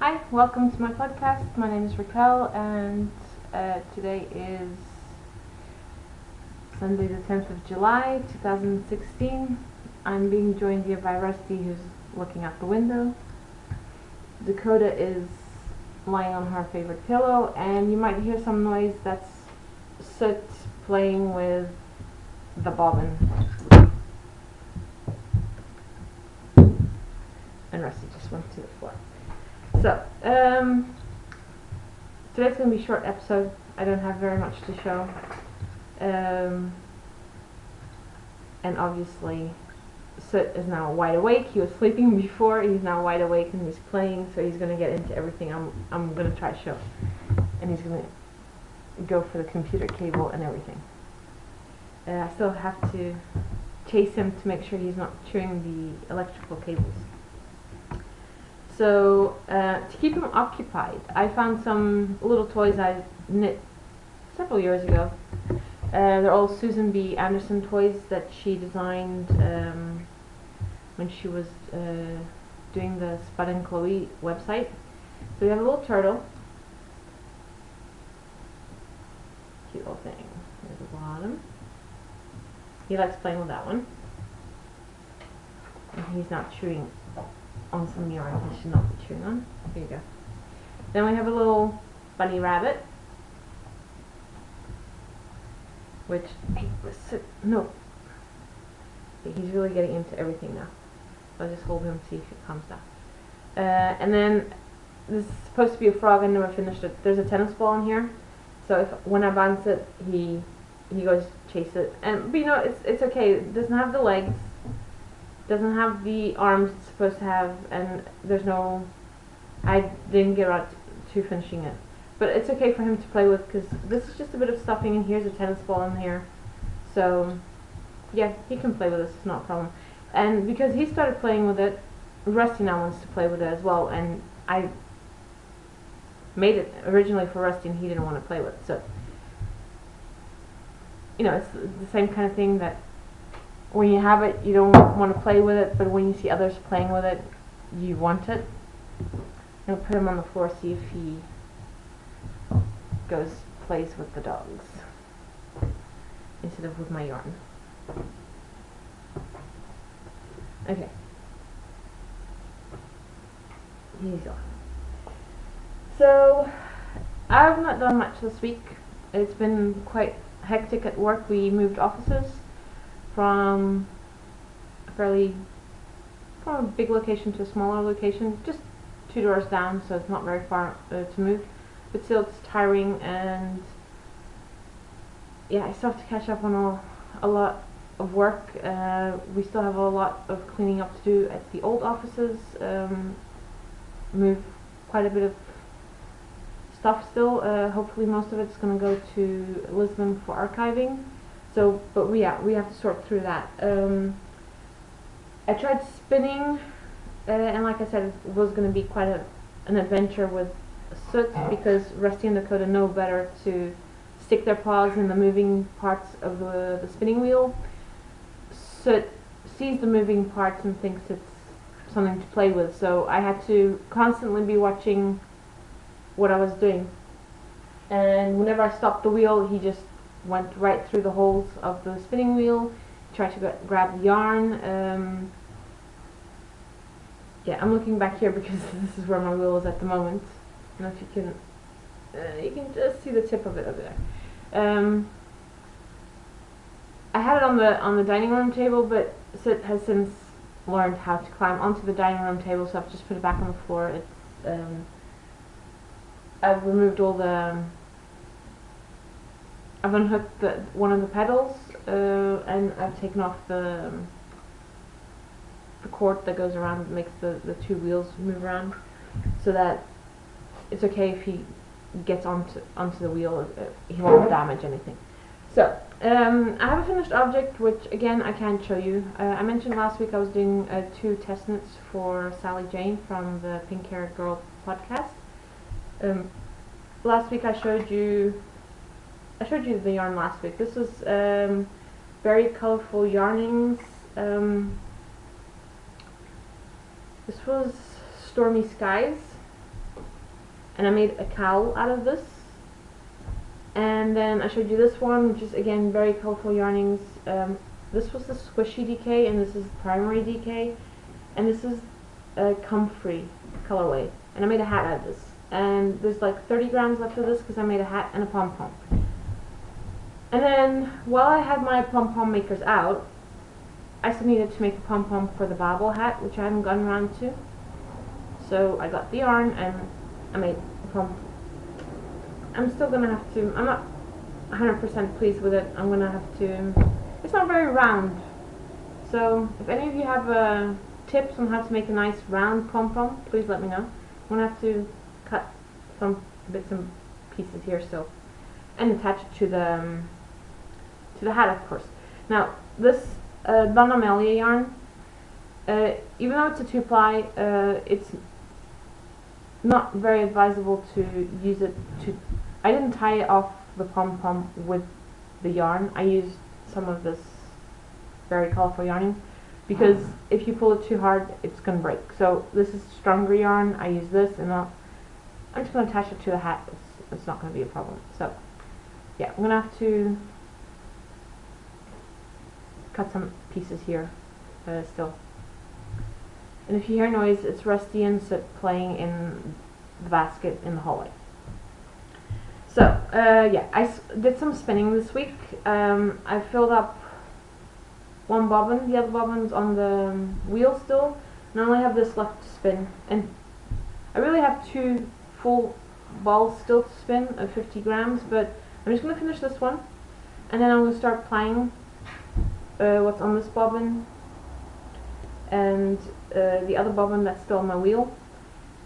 Hi, welcome to my podcast. My name is Raquel, and today is Sunday the 10th of July 2016. I'm being joined here by Rusty, who's looking out the window. Dakota is lying on her favorite pillow, and you might hear some noise. That's Soot playing with the bobbin. And Rusty just went to the floor. So, today's going to be a short episode. I don't have very much to show. And obviously, Soot is now wide awake. He was sleeping before. He's now wide awake and he's playing, so he's going to get into everything I'm going to try to show. And he's going to go for the computer cable and everything. I still have to chase him to make sure he's not chewing the electrical cables. So, to keep him occupied, I found some little toys I knit several years ago. They're all Susan B. Anderson toys that she designed when she was doing the Spud and Chloe website. So we have a little turtle. Cute little thing. There's the bottom. He likes playing with that one. And he's not chewing on some yarn he should not be chewing on. Here you go. Then we have a little bunny rabbit, which, hey, no. Okay, he's really getting into everything now. So I'll just hold him, see if he calms down. And then this is supposed to be a frog. I never finished it. There's a tennis ball in here, so when I bounce it, he goes chase it. But you know, it's okay. It doesn't have the legs. Doesn't have the arms it's supposed to have, and there's no, I didn't get around to finishing it, but it's okay for him to play with because this is just a bit of stuffing, and here's a tennis ball in here, so yeah, he can play with this, it's not a problem. And because he started playing with it, Rusty now wants to play with it as well, and I made it originally for Rusty and he didn't want to play with it, so you know, it's the same kind of thing that when you have it, you don't want to play with it, but when you see others playing with it, you want it. I'm going to put him on the floor, see if he plays with the dogs instead of with my yarn. Okay. He's on. So, I've not done much this week. It's been quite hectic at work. We moved offices from a big location to a smaller location, just 2 doors down, so it's not very far to move, but still it's tiring, and yeah, I still have to catch up on a lot of work. We still have a lot of cleaning up to do at the old offices, move quite a bit of stuff still. Hopefully most of it's going to go to Lisbon for archiving. So, but we have to sort through that. I tried spinning, and like I said, it was going to be quite an adventure with Soot, because Rusty and Dakota know better to stick their paws in the moving parts of the spinning wheel. Soot sees the moving parts and thinks it's something to play with, so I had to constantly be watching what I was doing. And whenever I stopped the wheel, he just went right through the holes of the spinning wheel, tried to grab the yarn. Yeah, I'm looking back here because this is where my wheel is at the moment. I don't know if you can just see the tip of it over there. I had it on the dining room table, but Sid has since learned how to climb onto the dining room table, so I've just put it back on the floor. It's I've removed all the I've unhooked one of the pedals, and I've taken off the cord that goes around that makes the 2 wheels move around, so that it's okay if he gets onto the wheel, he won't damage anything. So, I have a finished object, which again I can't show you. I mentioned last week I was doing 2 test knits for Sally Jane from the Pink Hair Girl podcast. Last week I showed you the yarn last week. This was very colorful yarnings. This was Stormy Skies. and I made a cowl out of this. And then I showed you this one, which is again very colorful yarnings. This was the squishy DK, and this is primary DK, and this is a comfrey colorway, and I made a hat out of this. And there's like 30 grams left of this because I made a hat and a pom pom. And then while I had my pom pom makers out, I still needed to make a pom pom for the bobble hat, which I haven't gotten around to. So I got the yarn and I made a pom. I'm still gonna have to. I'm not 100% pleased with it. I'm gonna have to. It's not very round. So if any of you have tips on how to make a nice round pom pom, please let me know. I'm gonna have to cut some bits and pieces here still, and attach it to the hat, of course. Now this Donna Melia yarn, even though it's a 2-ply, it's not very advisable to use it to. I didn't tie off the pom pom with the yarn. I used some of this very colorful yarning, because if you pull it too hard, it's gonna break. So this is stronger yarn. I use this, and I'm just gonna attach it to the hat. It's not gonna be a problem. So yeah, I'm gonna have to cut some pieces here still. And if you hear noise, it's Rusty and Soot playing in the basket in the hallway. So yeah, I did some spinning this week. I filled up one bobbin, the other bobbin's on the wheel still, and I only have this left to spin. And I really have 2 full balls still to spin of 50 grams, but I'm just going to finish this one, and then I'm going to start plying what's on this bobbin and the other bobbin that's still on my wheel,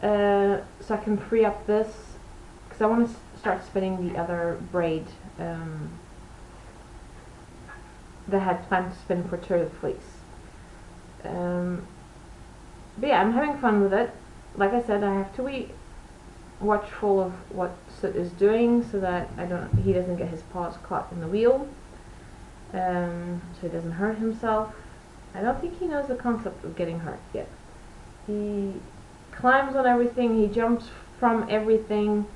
so I can free up this, because I want to start spinning the other braid that I had planned to spin for Tour de Fleece. But yeah, I'm having fun with it. Like I said, I have to be watchful of what Soot is doing so that he doesn't get his paws caught in the wheel, so he doesn't hurt himself. I don't think he knows the concept of getting hurt yet. He climbs on everything, he jumps from everything.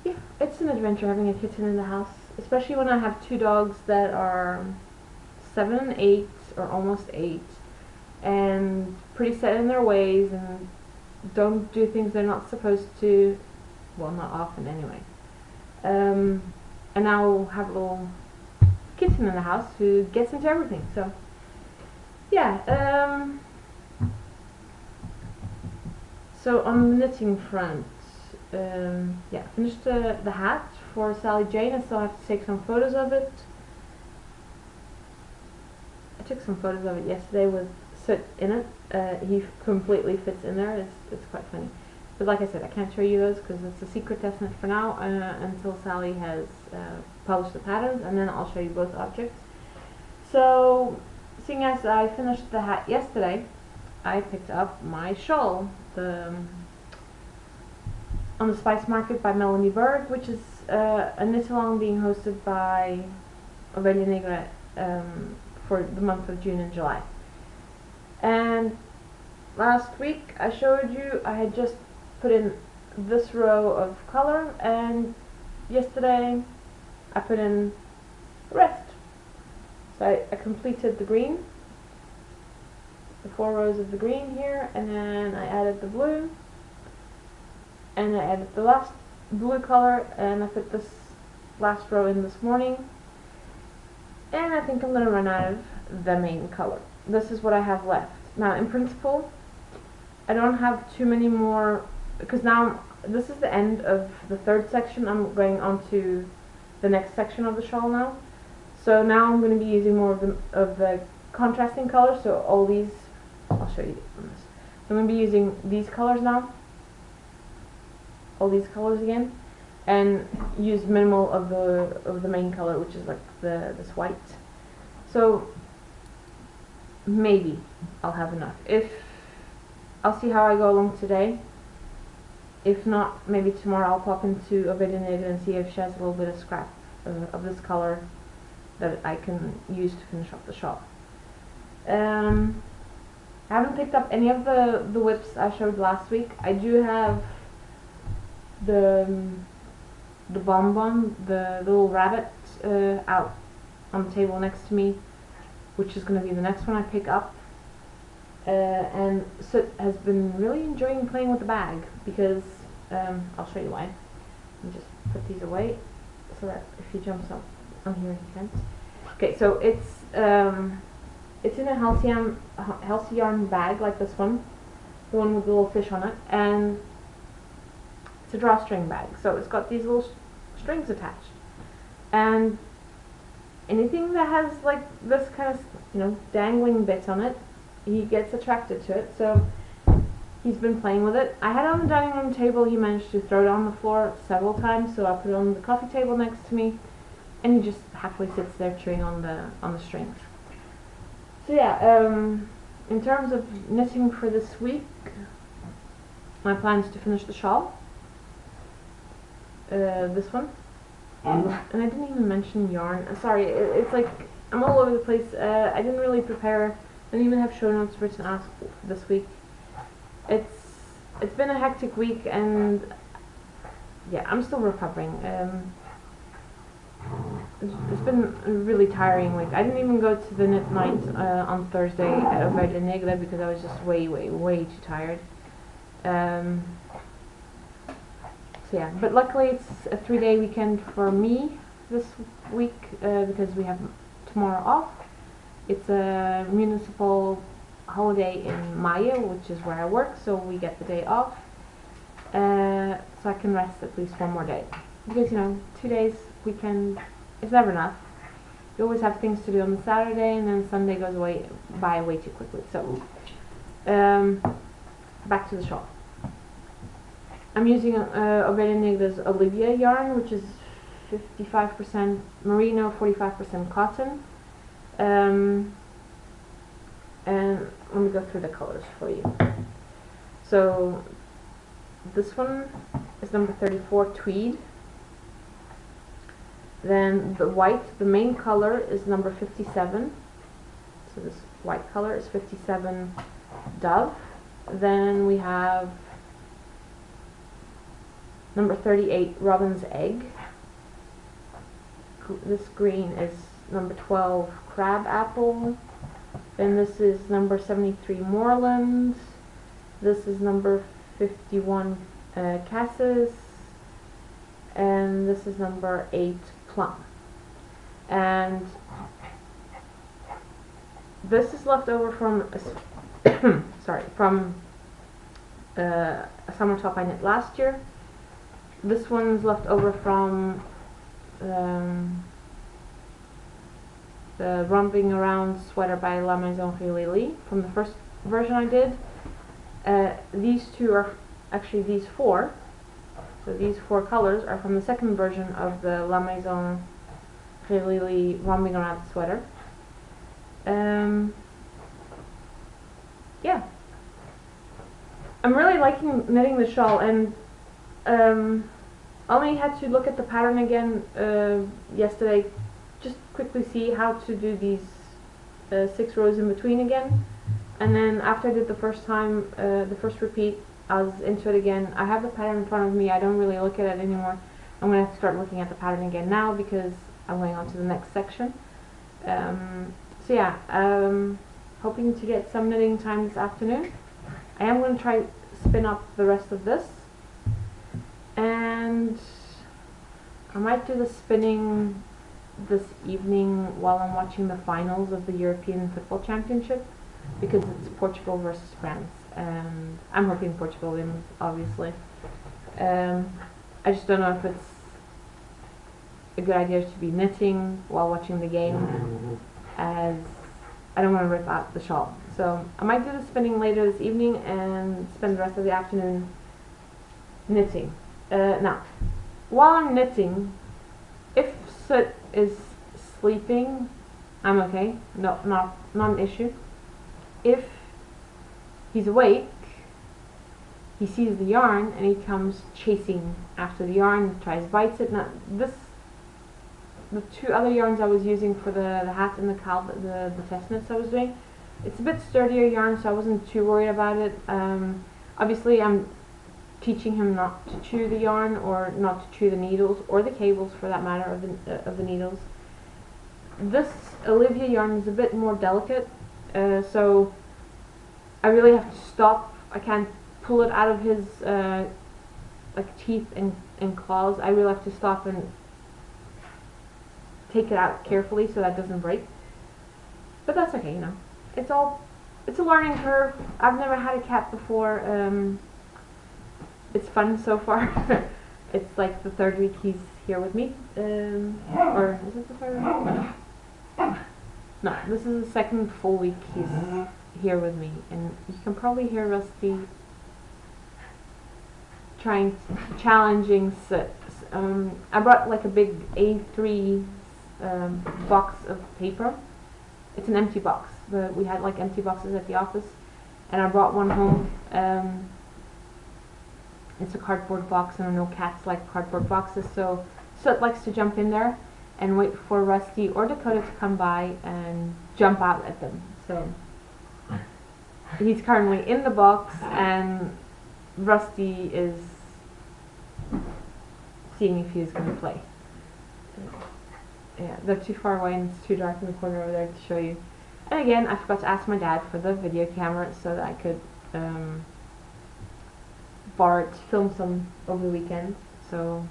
Yeah, it's an adventure having a kitten in the house, especially when I have 2 dogs that are 7 and 8, or almost 8, and pretty set in their ways and don't do things they're not supposed to, well, not often anyway. And now we'll have a little kitten in the house who gets into everything. So yeah, so on the knitting front, yeah, finished the hat for Sally Jane. I still have to take some photos of it. I took some photos of it yesterday with Soot in it. He completely fits in there. It's quite funny. But like I said, I can't show you those because it's a secret test knit for now, until Sally has published the patterns, and then I'll show you both objects. So, seeing as I finished the hat yesterday, I picked up my shawl, on the Spice Market by Melanie Berg, which is a knit-along being hosted by Ovelia Negra for the month of June and July. And last week I showed you I had just put in this row of color, and yesterday I put in the rest. So I completed the green, the 4 rows of the green here, and then I added the blue, and I added the last blue color, and I put this last row in this morning, and I think I'm going to run out of the main color. This is what I have left. Now in principle I don't have too many more, because now this is the end of the 3rd section. I'm going on to the next section of the shawl now. So now I'm going to be using more of the contrasting colors. So all these, I'll show you on this. So I'm going to be using these colors now, all these colors again, and use minimal of the main color, which is like this white. So maybe I'll have enough. I'll see how I go along today. If not, maybe tomorrow I'll pop into Ovelia Negra and see if she has a little bit of scrap of this color that I can use to finish off the shawl. I haven't picked up any of the whips I showed last week. I do have the Bonbon, the little rabbit, out on the table next to me, which is going to be the next one I pick up. And Soot has been really enjoying playing with the bag because I'll show you why. Let me just put these away so that if he jumps up on here he can't. Okay, so it's in a healthy yarn bag like this one, the one with the little fish on it, and it's a drawstring bag, so it's got these little strings attached, and anything that has like this kind of, you know, dangling bits on it, he gets attracted to it. So he's been playing with it. I had it on the dining room table. He managed to throw it on the floor several times, so I put it on the coffee table next to me, and he just happily sits there chewing on the strings. So yeah, in terms of knitting for this week, my plan is to finish the shawl, this one, and I didn't even mention yarn. Sorry, it's like I'm all over the place. I didn't really prepare. I didn't even have show notes written out this week. It's been a hectic week, and yeah, I'm still recovering. It's been a really tiring week. I didn't even go to the knit night on Thursday at Ravelry because I was just way too tired. So yeah, but luckily it's a 3-day weekend for me this week because we have tomorrow off. It's a municipal holiday in Maya, which is where I work, so we get the day off, so I can rest at least one more day, because, you know, 2 days weekend is never enough. You always have things to do on the Saturday, and then Sunday goes by way too quickly. So back to the shawl. I'm using Ravelry's Olivia yarn, which is 55% merino, 45% cotton. And let me go through the colors for you. So this one is number 34, tweed. Then the white, the main color, is number 57. So this white color is 57 dove. Then we have number 38, robin's egg. This green is number 12, crab apple. Then this is number 73, moorland. This is number 51, cassis. And this is number 8, plum. And this is left over from a summer top I knit last year. This one's left over from the Romping Around sweater by La Maison Lily from the first version I did. These two are actually these four. So these 4 colors are from the second version of the La Maison Lily Romping Around sweater. Yeah, I'm really liking knitting the shawl, and only had to look at the pattern again yesterday, just quickly see how to do these 6 rows in between again, and then after I did the first time, the first repeat, I was into it again. I have the pattern in front of me. I don't really look at it anymore. I'm going to have to start looking at the pattern again now because I'm going on to the next section. So yeah, hoping to get some knitting time this afternoon. I am going to try spin up the rest of this, and I might do the spinning this evening while I'm watching the finals of the European Football Championship, because it's Portugal versus France, and I'm hoping Portugal wins, obviously. I just don't know if it's a good idea to be knitting while watching the game, as I don't want to rip out the shawl. So I might do the spinning later this evening and spend the rest of the afternoon knitting. Now, while I'm knitting, if Soot is sleeping, I'm okay. No, not an issue. If he's awake, he sees the yarn and he comes chasing after the yarn, tries bites it. Now the 2 other yarns I was using for the hat and the test knits I was doing, it's a bit sturdier yarn, so I wasn't too worried about it. Obviously I'm teaching him not to chew the yarn or not to chew the needles or the cables for that matter of the needles. This Olivia yarn is a bit more delicate, so I really have to stop. I can't pull it out of his like teeth and claws. I really have to stop and take it out carefully so that doesn't break. But that's okay, you know. It's a learning curve. I've never had a cat before. It's fun so far. It's like the third week he's here with me. Or is it the third week? No, this is the second full week he's here with me, and you can probably hear Rusty challenging. I brought like a big A3 box of paper. It's an empty box. We had like empty boxes at the office, and I brought one home. It's a cardboard box, and I know cats like cardboard boxes, so Soot likes to jump in there and wait for Rusty or Dakota to come by and jump out at them. So he's currently in the box, and Rusty is seeing if he's going to play. Yeah, they're too far away and it's too dark in the corner over there to show you. And again, I forgot to ask my dad for the video camera so that I could borrow it to film some over the weekend. So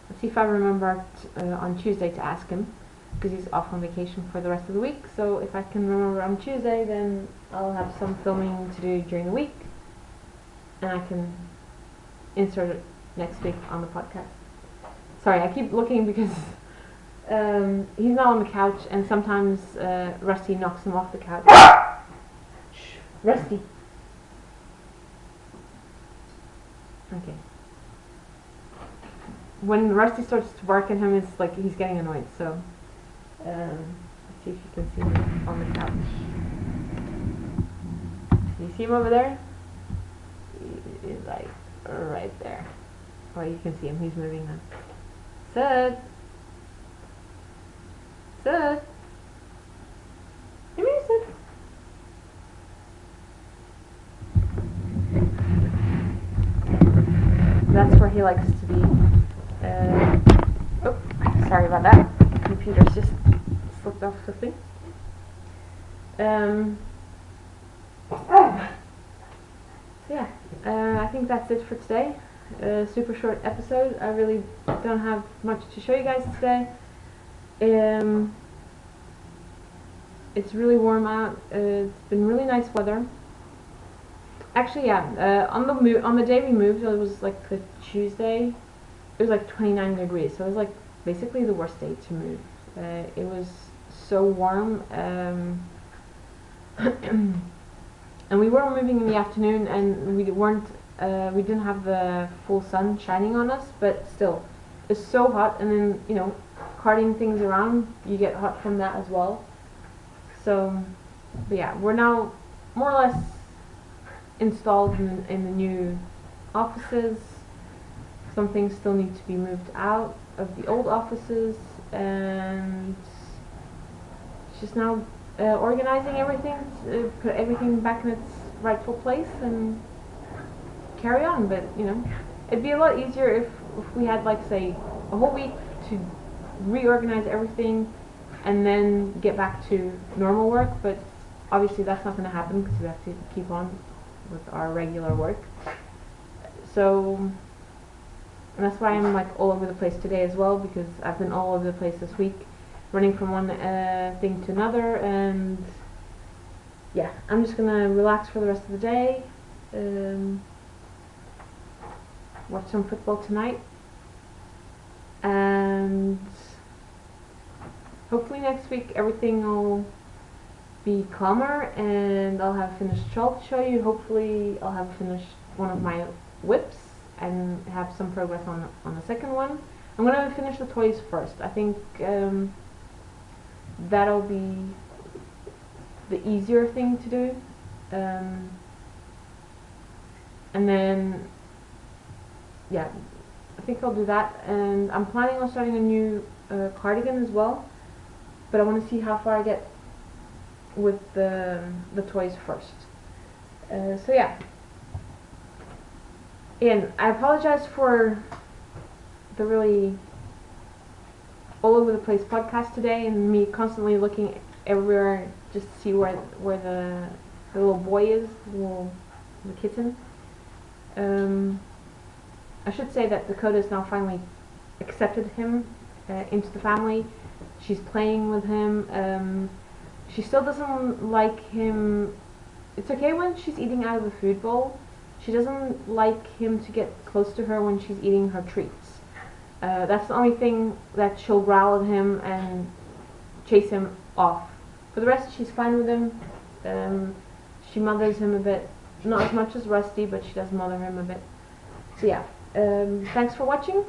let's see if I remember on Tuesday to ask him, because he's off on vacation for the rest of the week. So if I can remember on Tuesday, then I'll have some filming to do during the week, and I can insert it next week on the podcast. Sorry, I keep looking because he's not on the couch, and sometimes Rusty knocks him off the couch. Shh, Rusty. Okay. When Rusty starts to bark at him, it's like he's getting annoyed. So let's see if you can see him on the couch. You see him over there? He's like right there. Oh, you can see him. He's moving now. Sid. Sid. Come here, Sid. That's where he likes to be. Oh, sorry about that. The computer's just slipped off the thing. So yeah, I think that's it for today. Super short episode. I really don't have much to show you guys today. It's really warm out. It's been really nice weather. Actually, yeah. On the day we moved, it was like a Tuesday. It was like 29 degrees, so it was like basically the worst day to move. It was so warm, and we were moving in the afternoon, and we didn't have the full sun shining on us, but still, it's so hot. And then, you know, carting things around, you get hot from that as well. So, but yeah, we're now more or less installed in the new offices. Some things still need to be moved out of the old offices, and it's just now organizing everything, put everything back in its rightful place, and carry on. But you know, it'd be a lot easier if we had, like, say, a whole week to reorganize everything and then get back to normal work. But obviously that's not going to happen because we have to keep on with our regular work. So, and that's why I'm like all over the place today as well, because I've been all over the place this week, running from one thing to another. And yeah, I'm just gonna relax for the rest of the day, watch some football tonight, and hopefully next week everything will be calmer and I'll have a finished shawl to show you. Hopefully I'll have finished one of my whips and have some progress on the second one. I'm going to finish the toys first. I think that'll be the easier thing to do. And then, yeah, I think I'll do that. And I'm planning on starting a new cardigan as well, but I want to see how far I get with the toys first. So yeah, And I apologize for the really all over the place podcast today and me constantly looking everywhere just to see where the little boy is, the kitten. I should say that Dakota's now finally accepted him into the family. She's playing with him. She still doesn't like him. It's okay when she's eating out of the food bowl. She doesn't like him to get close to her when she's eating her treats. That's the only thing that she'll growl at him and chase him off. For the rest, she's fine with him. She mothers him a bit. Not as much as Rusty, but she does mother him a bit. So yeah, thanks for watching.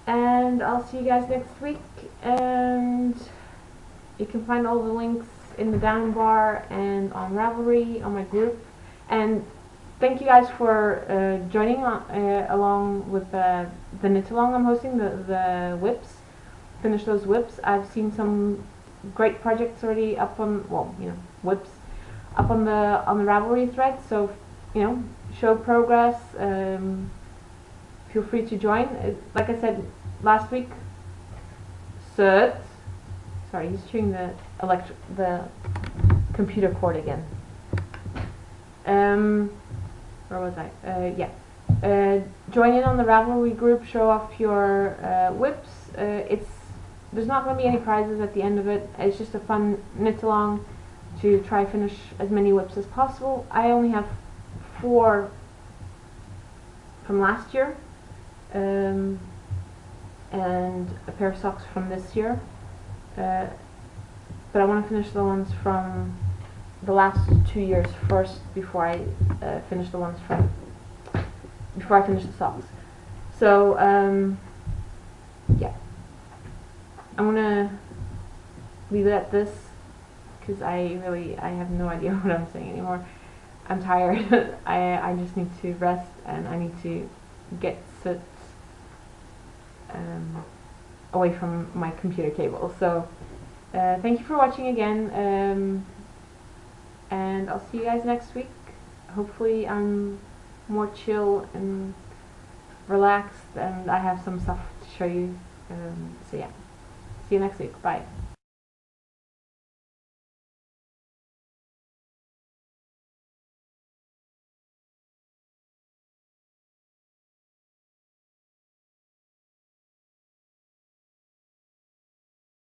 And I'll see you guys next week. And you can find all the links in the down bar and on Ravelry, on my group. And thank you guys for joining along with the knit along I'm hosting, the whips. Finish those whips. I've seen some great projects already up on, well, you know, whips up on the Ravelry thread. So, you know, show progress. Feel free to join. Like I said last week, sorry, he's chewing the computer cord again. Where was I? Yeah. Join in on the Ravelry group. Show off your whips. There's not going to be any prizes at the end of it. It's just a fun knit along to try finish as many whips as possible. I only have 4 from last year, and a pair of socks from this year. But I want to finish the ones from the last 2 years first before I finish the ones before I finish the socks. So yeah, I'm gonna leave it at this because I have no idea what I'm saying anymore. I'm tired. I just need to rest and I need to get sit away from my computer cable. So thank you for watching again, and I'll see you guys next week. Hopefully I'm more chill and relaxed and I have some stuff to show you. So yeah, see you next week. Bye.